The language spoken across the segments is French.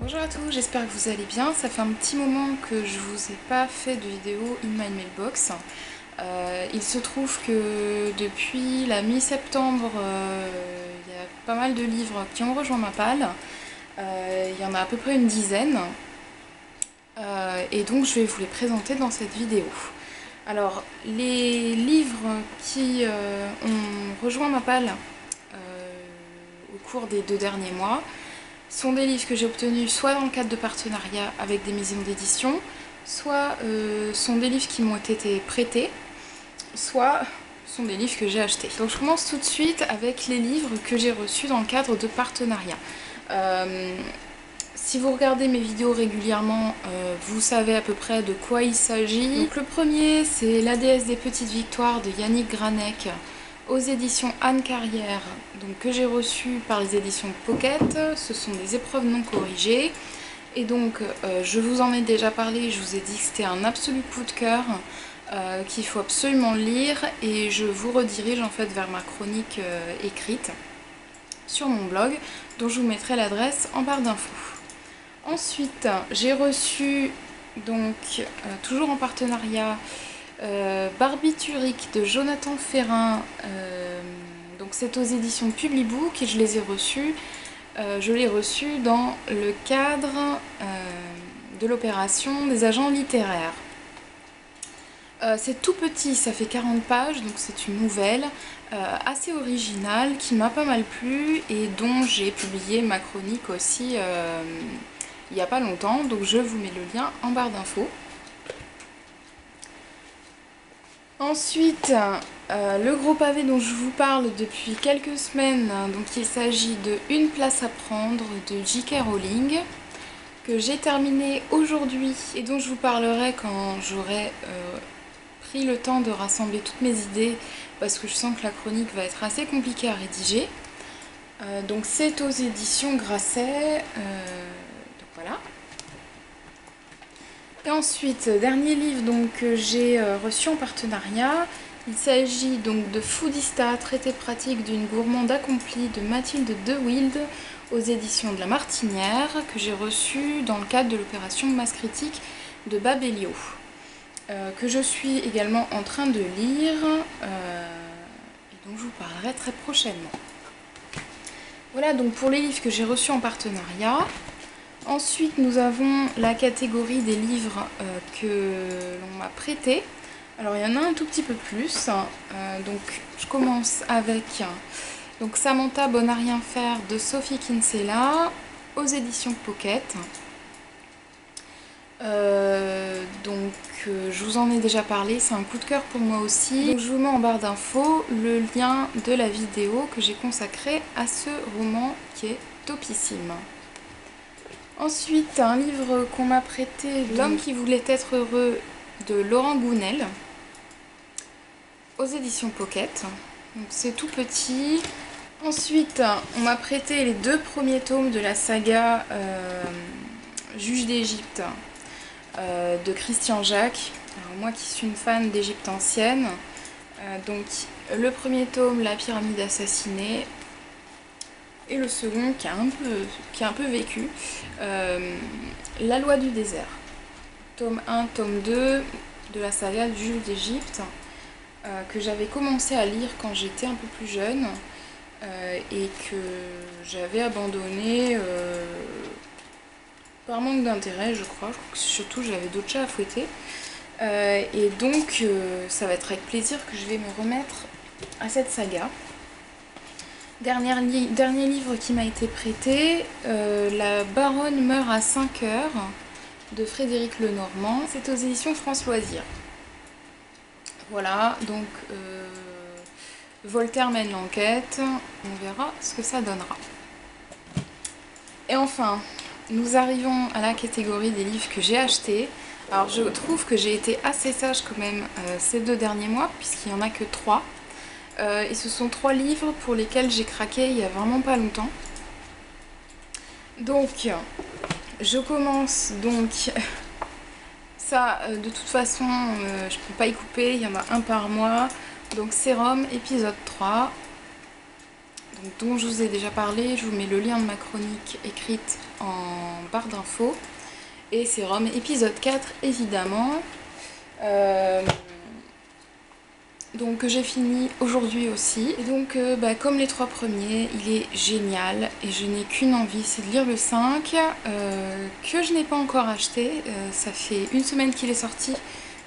Bonjour à tous, j'espère que vous allez bien. Ça fait un petit moment que je vous ai pas fait de vidéo in my mailbox. Il se trouve que depuis la mi-septembre, il y a pas mal de livres qui ont rejoint ma palle. Il y en a à peu près une dizaine. Et donc je vais vous les présenter dans cette vidéo. Alors, les livres qui ont rejoint ma palle au cours des 2 derniers mois sont des livres que j'ai obtenus soit dans le cadre de partenariats avec des maisons d'édition, soit sont des livres qui m'ont été prêtés, soit sont des livres que j'ai achetés. Donc je commence tout de suite avec les livres que j'ai reçus dans le cadre de partenariats. Si vous regardez mes vidéos régulièrement, vous savez à peu près de quoi il s'agit. Donc le premier, c'est La déesse des petites victoires de Yannick Granek aux éditions Anne Carrière, donc que j'ai reçu par les éditions Pocket. Ce sont des épreuves non corrigées. Et donc je vous en ai déjà parlé, je vous ai dit que c'était un absolu coup de cœur, qu'il faut absolument lire, et je vous redirige en fait vers ma chronique écrite sur mon blog, dont je vous mettrai l'adresse en barre d'infos. Ensuite, j'ai reçu, donc toujours en partenariat, Barbiturique de Jonathan Ferrin. Donc c'est aux éditions Publibook et je les ai reçus. Je l'ai reçu dans le cadre de l'opération des agents littéraires. C'est tout petit, ça fait 40 pages, donc c'est une nouvelle assez originale qui m'a pas mal plu et dont j'ai publié ma chronique aussi il n'y a pas longtemps, donc je vous mets le lien en barre d'infos. Ensuite, le gros pavé dont je vous parle depuis quelques semaines, donc il s'agit de Une place à prendre de J.K. Rowling, que j'ai terminé aujourd'hui et dont je vous parlerai quand j'aurai pris le temps de rassembler toutes mes idées, parce que je sens que la chronique va être assez compliquée à rédiger. Donc c'est aux éditions Grasset. Voilà. Et ensuite, dernier livre donc, que j'ai reçu en partenariat, il s'agit donc de Foodista, traité pratique d'une gourmande accomplie de Mathilde De Wilde aux éditions de La Martinière, que j'ai reçu dans le cadre de l'opération Masse Critique de Babelio, que je suis également en train de lire et dont je vous parlerai très prochainement. Voilà donc pour les livres que j'ai reçus en partenariat. Ensuite, nous avons la catégorie des livres que l'on m'a prêtés. Alors, il y en a un tout petit peu plus. Donc, je commence avec donc, Samantha Bonne à rien faire de Sophie Kinsella aux éditions Pocket. Je vous en ai déjà parlé, c'est un coup de cœur pour moi aussi. Donc, je vous mets en barre d'infos le lien de la vidéo que j'ai consacrée à ce roman qui est topissime. Ensuite, un livre qu'on m'a prêté, L'homme qui voulait être heureux de Laurent Gounel, aux éditions Pocket. Donc c'est tout petit. Ensuite, on m'a prêté les 2 premiers tomes de la saga Juge d'Égypte de Christian Jacques. Alors moi qui suis une fan d'Égypte ancienne, donc le premier tome, La pyramide assassinée, et le second qui a un peu vécu, La loi du désert, tome 1, tome 2 de la saga du Juge d'Égypte, que j'avais commencé à lire quand j'étais un peu plus jeune et que j'avais abandonné par manque d'intérêt, je crois que surtout j'avais d'autres chats à fouetter. Et donc ça va être avec plaisir que je vais me remettre à cette saga. Dernier livre qui m'a été prêté, La baronne meurt à 5 heures de Frédéric Lenormand. C'est aux éditions France Loisirs. Voilà, donc Voltaire mène l'enquête, on verra ce que ça donnera. Et enfin, nous arrivons à la catégorie des livres que j'ai achetés. Alors je trouve que j'ai été assez sage quand même ces 2 derniers mois, puisqu'il n'y en a que 3. Et ce sont 3 livres pour lesquels j'ai craqué il y a vraiment pas longtemps. Donc, je commence donc... Ça, de toute façon, je peux pas y couper, il y en a un par mois. Donc, Sérum, épisode 3. dont je vous ai déjà parlé. Je vous mets le lien de ma chronique écrite en barre d'infos. Et c'est Rome épisode 4 évidemment. Donc que j'ai fini aujourd'hui aussi. Et donc comme les 3 premiers, il est génial et je n'ai qu'une envie, c'est de lire le 5 que je n'ai pas encore acheté. Ça fait une semaine qu'il est sorti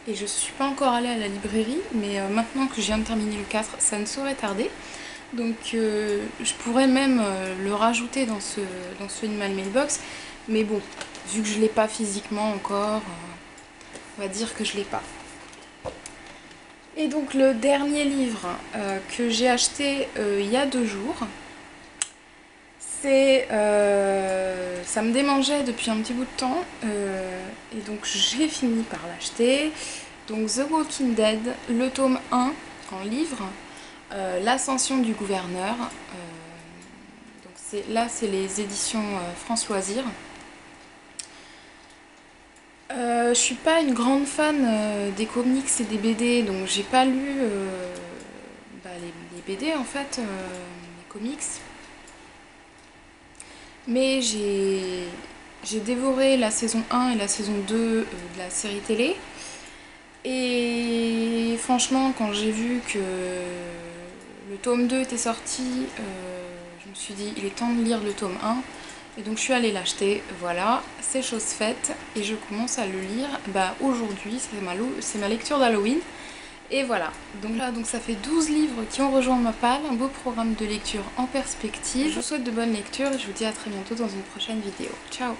et je suis pas encore allée à la librairie, mais maintenant que je viens de terminer le 4, ça ne saurait tarder. Donc je pourrais même le rajouter dans ce Animal Mailbox, mais bon, vu que je l'ai pas physiquement encore, on va dire que je l'ai pas. Et donc le dernier livre que j'ai acheté il y a 2 jours, c'est ça me démangeait depuis un petit bout de temps et donc j'ai fini par l'acheter. Donc The Walking Dead, le tome 1 en livre, l'ascension du gouverneur. Donc là c'est les éditions France Loisirs. Je suis pas une grande fan des comics et des BD, donc j'ai pas lu les BD en fait, les comics. Mais j'ai dévoré la saison 1 et la saison 2 de la série télé. Et franchement, quand j'ai vu que le tome 2 était sorti, je me suis dit il est temps de lire le tome 1. Et donc je suis allée l'acheter, voilà, c'est chose faite et je commence à le lire aujourd'hui, c'est ma lecture d'Halloween. Et voilà, donc là ça fait 12 livres qui ont rejoint ma palle, un beau programme de lecture en perspective. Je vous souhaite de bonnes lectures et je vous dis à très bientôt dans une prochaine vidéo. Ciao!